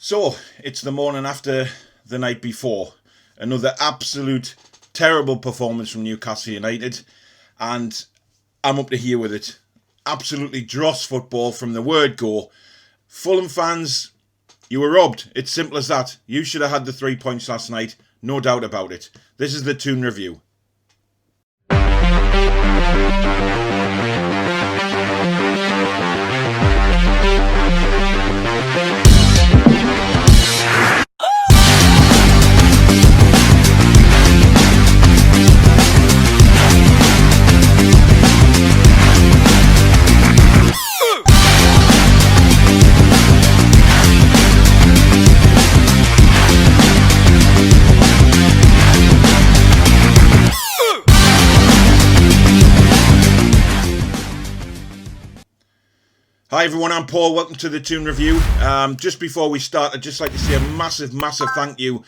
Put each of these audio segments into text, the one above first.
So, it's the morning after the night before. Another absolute terrible performance from Newcastle United. And I'm up to here with it. Absolutely dross football from the word go. Fulham fans, you were robbed. It's simple as that. You should have had the 3 points last night. No doubt about it. This is the Toon Review. Hi everyone, I'm Paul. Welcome to the Toon Review. Just before we start, I'd just like to say a massive thank you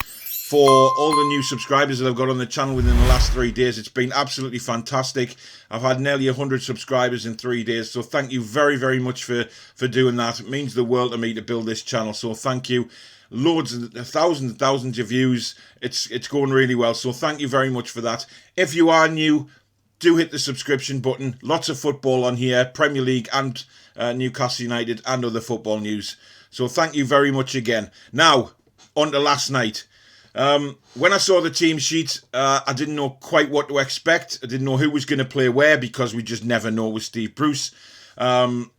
for all the new subscribers that I've got on the channel within the last 3 days. It's been absolutely fantastic. I've had nearly 100 subscribers in 3 days, so thank you very much for doing that. It means the world to me to build this channel, so thank you. Loads and thousands of views. It's going really well, so thank you very much for that. If you are new, do hit the subscription button. Lots of football on here, Premier League and Newcastle United and other football news. So thank you very much again. Now, on to last night. When I saw the team sheet, I didn't know quite what to expect. I didn't know who was going to play where because we just never know with Steve Bruce. Yedlin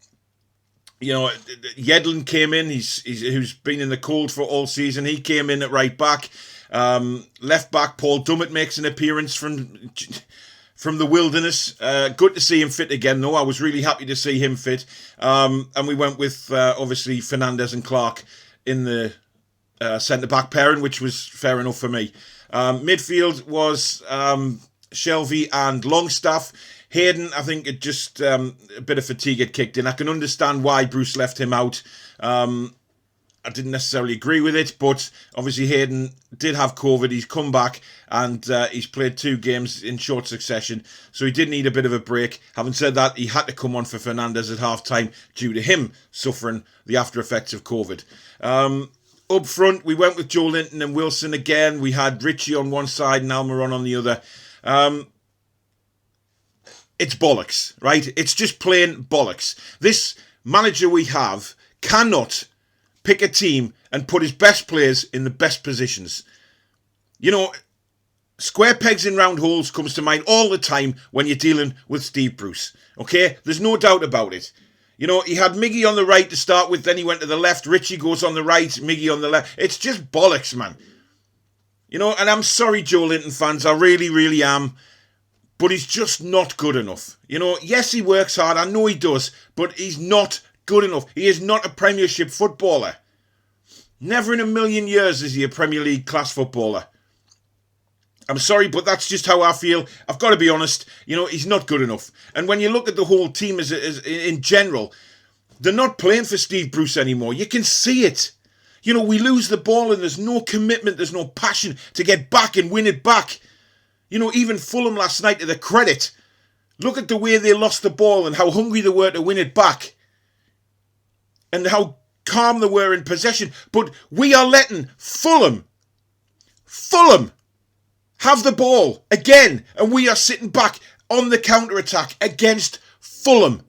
came in. Who's been in the cold for all season. He came in at right back. Left back, Paul Dummett makes an appearance from the wilderness. Good to see him fit again, though. I was really happy to see him fit. And we went with, obviously, Fernandes and Clark in the centre-back pairing, which was fair enough for me. Midfield was Shelvey and Longstaff. Hayden, I think it just a bit of fatigue had kicked in. I can understand why Bruce left him out. I didn't necessarily agree with it, but obviously Hayden did have COVID. He's come back and he's played 2 games in short succession, so he did need a bit of a break. Having said that, he had to come on for Fernandes at half-time due to him suffering the after-effects of COVID. Up front, we went with Joe Linton and Wilson again. We had Richie on one side and Almiron on the other. It's bollocks, right? It's just plain bollocks. This manager we have cannot pick a team and put his best players in the best positions. You know, square pegs in round holes comes to mind all the time when you're dealing with Steve Bruce. Okay? There's no doubt about it. You know, he had Miggy on the right to start with, then he went to the left. Richie goes on the right, Miggy on the left. It's just bollocks, man. You know, and I'm sorry, Joe Linton fans. I really am. But he's just not good enough. You know, yes, he works hard. I know he does. But he's not good enough. He is not a Premiership footballer. Never in a million years is he a Premier League class footballer. I'm sorry, but that's just how I feel. I've got to be honest. You know, he's not good enough. And when you look at the whole team as in general, they're not playing for Steve Bruce anymore. You can see it. You know, we lose the ball and there's no commitment, there's no passion to get back and win it back. You know, even Fulham last night, to their credit, look at the way they lost the ball and how hungry they were to win it back. And how calm they were in possession. But we are letting Fulham have the ball again. And we are sitting back on the counter-attack against Fulham.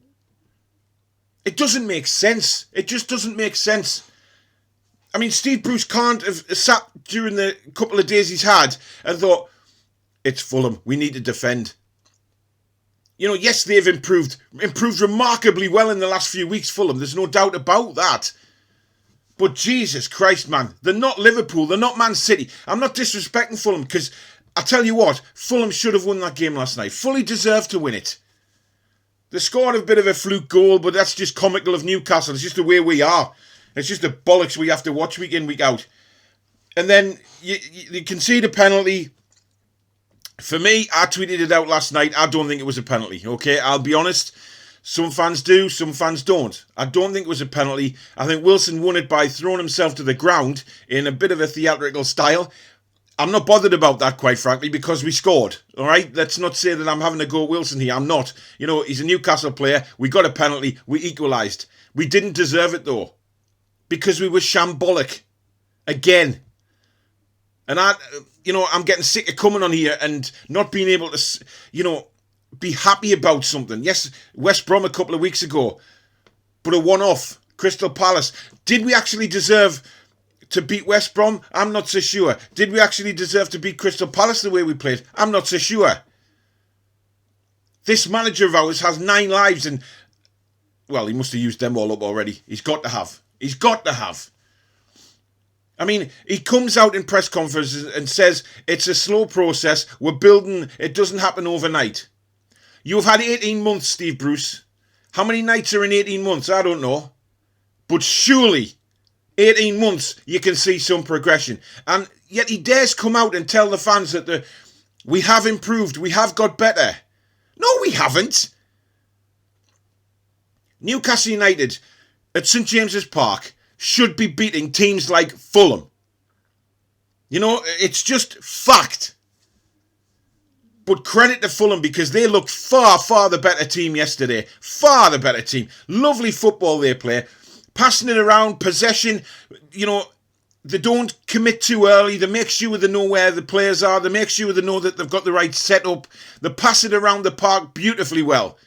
It doesn't make sense. It just doesn't make sense. I mean, Steve Bruce can't have sat during the couple of days he's had and thought, it's Fulham, we need to defend. You know, yes, they've improved remarkably well in the last few weeks, Fulham. There's no doubt about that. But Jesus Christ, man, they're not Liverpool, they're not Man City. I'm not disrespecting Fulham because I tell you what, Fulham should have won that game last night. Fully deserved to win it. They scored a bit of a fluke goal, but that's just comical of Newcastle. It's just the way we are. It's just the bollocks we have to watch week in, week out. And then you concede a penalty. For me, I tweeted it out last night. I don't think it was a penalty, okay? I'll be honest. Some fans do, some fans don't. I don't think it was a penalty. I think Wilson won it by throwing himself to the ground in a bit of a theatrical style. I'm not bothered about that, quite frankly, because we scored, all right? Let's not say that I'm having a go at Wilson here. I'm not. You know, he's a Newcastle player. We got a penalty. We equalised. We didn't deserve it, though, because we were shambolic. Again. And I'm getting sick of coming on here and not being able to, be happy about something. Yes, West Brom a couple of weeks ago, but a one-off. Crystal Palace. Did we actually deserve to beat West Brom? I'm not so sure. Did we actually deserve to beat Crystal Palace the way we played? I'm not so sure. This manager of ours has 9 lives and, well, he must have used them all up already. He's got to have. He's got to have. I mean, he comes out in press conferences and says it's a slow process. We're building. It doesn't happen overnight. You've had 18 months, Steve Bruce. How many nights are in 18 months? I don't know. But surely, 18 months, you can see some progression. And yet he dares come out and tell the fans that we have improved. We have got better. No, we haven't. Newcastle United at St James's Park should be beating teams like Fulham. It's just fact. But credit to Fulham because they looked far, far the better team yesterday. Far the better team. Lovely football they play. Passing it around, possession, they don't commit too early. They make sure they know where the players are. They make sure they know that they've got the right setup. They pass it around the park beautifully well.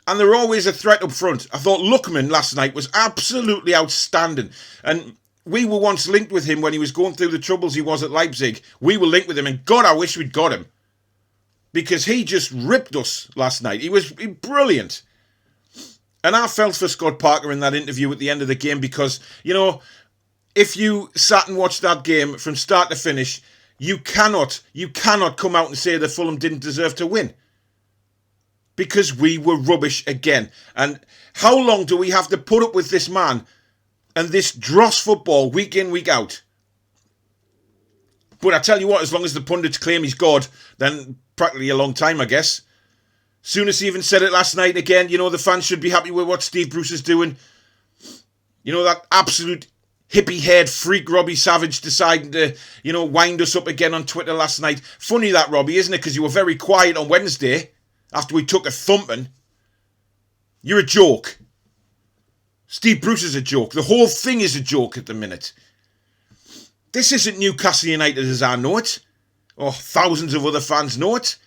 And they're always a threat up front. I thought Lookman last night was absolutely outstanding. And we were once linked with him when he was going through the troubles he was at Leipzig. We were linked with him, and God, I wish we'd got him. Because he just ripped us last night. He was brilliant. And I felt for Scott Parker in that interview at the end of the game because, if you sat and watched that game from start to finish, you cannot come out and say that Fulham didn't deserve to win. Because we were rubbish again. And how long do we have to put up with this man and this dross football week in, week out? But I tell you what, as long as the pundits claim he's God, then practically a long time, I guess. Souness even said it last night again. The fans should be happy with what Steve Bruce is doing. That absolute hippie-haired freak Robbie Savage deciding to, wind us up again on Twitter last night. Funny that, Robbie, isn't it? Because you were very quiet on Wednesday after we took a thumping. You're a joke. Steve Bruce is a joke. The whole thing is a joke at the minute. This isn't Newcastle United as I know it. Or thousands of other fans know it.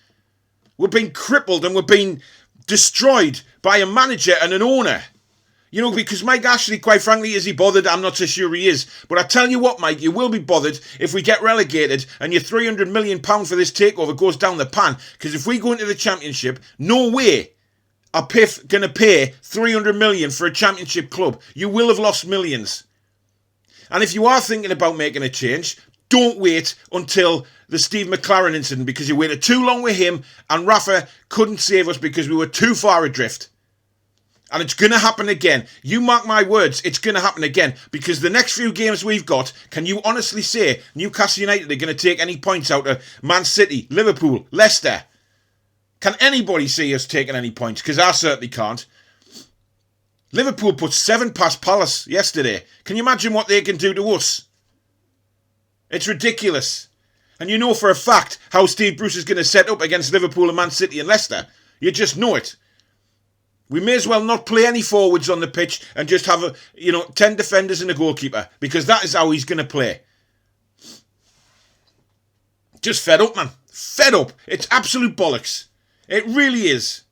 We're being crippled and we're being destroyed by a manager and an owner. Because Mike Ashley, quite frankly, is he bothered? I'm not so sure he is. But I tell you what, Mike, you will be bothered if we get relegated and your £300 million for this takeover goes down the pan. Because if we go into the Championship, no way are PIF going to pay £300 million for a Championship club. You will have lost millions. And if you are thinking about making a change, don't wait until the Steve McLaren incident because you waited too long with him and Rafa couldn't save us because we were too far adrift. And it's going to happen again. You mark my words, it's going to happen again. Because the next few games we've got, can you honestly say Newcastle United are going to take any points out of Man City, Liverpool, Leicester? Can anybody see us taking any points? Because I certainly can't. Liverpool put 7 past Palace yesterday. Can you imagine what they can do to us? It's ridiculous. And you know for a fact how Steve Bruce is going to set up against Liverpool and Man City and Leicester. You just know it. We may as well not play any forwards on the pitch and just have 10 defenders and a goalkeeper because that is how he's going to play. Just fed up, man. Fed up. It's absolute bollocks. It really is.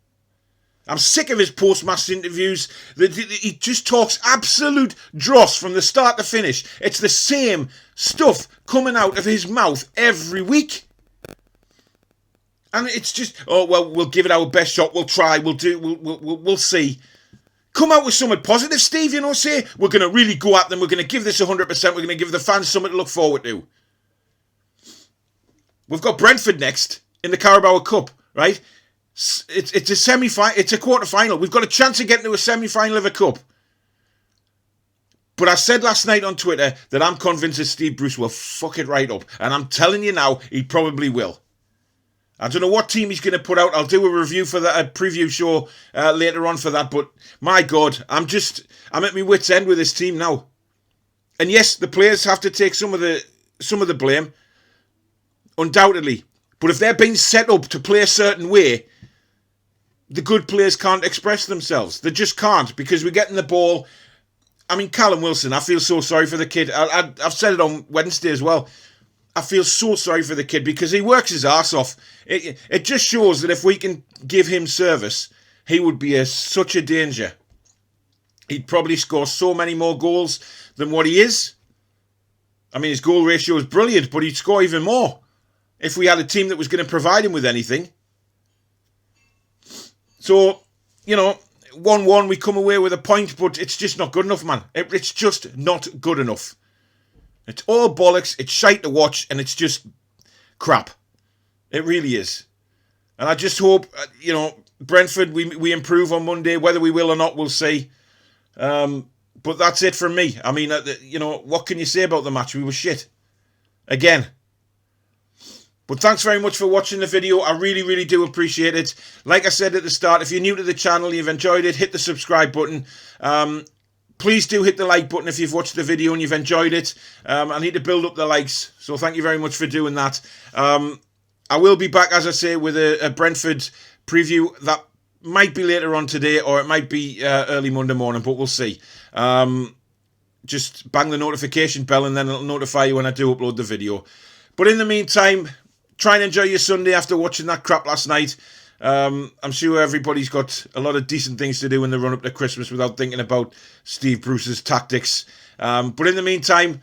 I'm sick of his post-match interviews. He just talks absolute dross from the start to finish. It's the same stuff coming out of his mouth every week. And it's just, we'll give it our best shot. We'll try. We'll see. Come out with something positive, Steve. Say, we're going to really go at them. We're going to give this 100%. We're going to give the fans something to look forward to. We've got Brentford next in the Carabao Cup, right? It's a semi-final. It's a quarter-final. We've got a chance of getting to a semi-final of a cup. But I said last night on Twitter that I'm convinced that Steve Bruce will fuck it right up. And I'm telling you now, he probably will. I don't know what team he's going to put out. I'll do a review for that, a preview show later on for that. But my God, I'm at my wit's end with this team now. And yes, the players have to take some of the blame, undoubtedly. But if they're being set up to play a certain way, the good players can't express themselves. They just can't because we're getting the ball I mean, Callum Wilson, I feel so sorry for the kid. I've said it on Wednesday as well. I feel so sorry for the kid because he works his arse off. It just shows that if we can give him service, he would be such a danger. He'd probably score so many more goals than what he is. I mean, his goal ratio is brilliant, but he'd score even more if we had a team that was going to provide him with anything. So, 1-1, we come away with a point, but it's just not good enough, man. It's just not good enough. It's all bollocks, it's shite to watch, and it's just crap. It really is. And I just hope, Brentford, we improve on Monday. Whether we will or not, we'll see. But that's it from me. I mean, what can you say about the match? We were shit. Again. But thanks very much for watching the video. I really, really do appreciate it. Like I said at the start, if you're new to the channel, you've enjoyed it, hit the subscribe button. Please do hit the like button if you've watched the video and you've enjoyed it. I need to build up the likes, so thank you very much for doing that. I will be back, as I say, with a Brentford preview that might be later on today, or it might be early Monday morning, but we'll see. Just bang the notification bell and then it'll notify you when I do upload the video. But in the meantime, try and enjoy your Sunday after watching that crap last night. I'm sure everybody's got a lot of decent things to do in the run-up to Christmas without thinking about Steve Bruce's tactics. But in the meantime,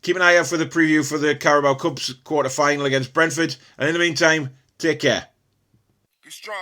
keep an eye out for the preview for the Carabao Cup's quarter-final against Brentford. And in the meantime, take care. Be strong.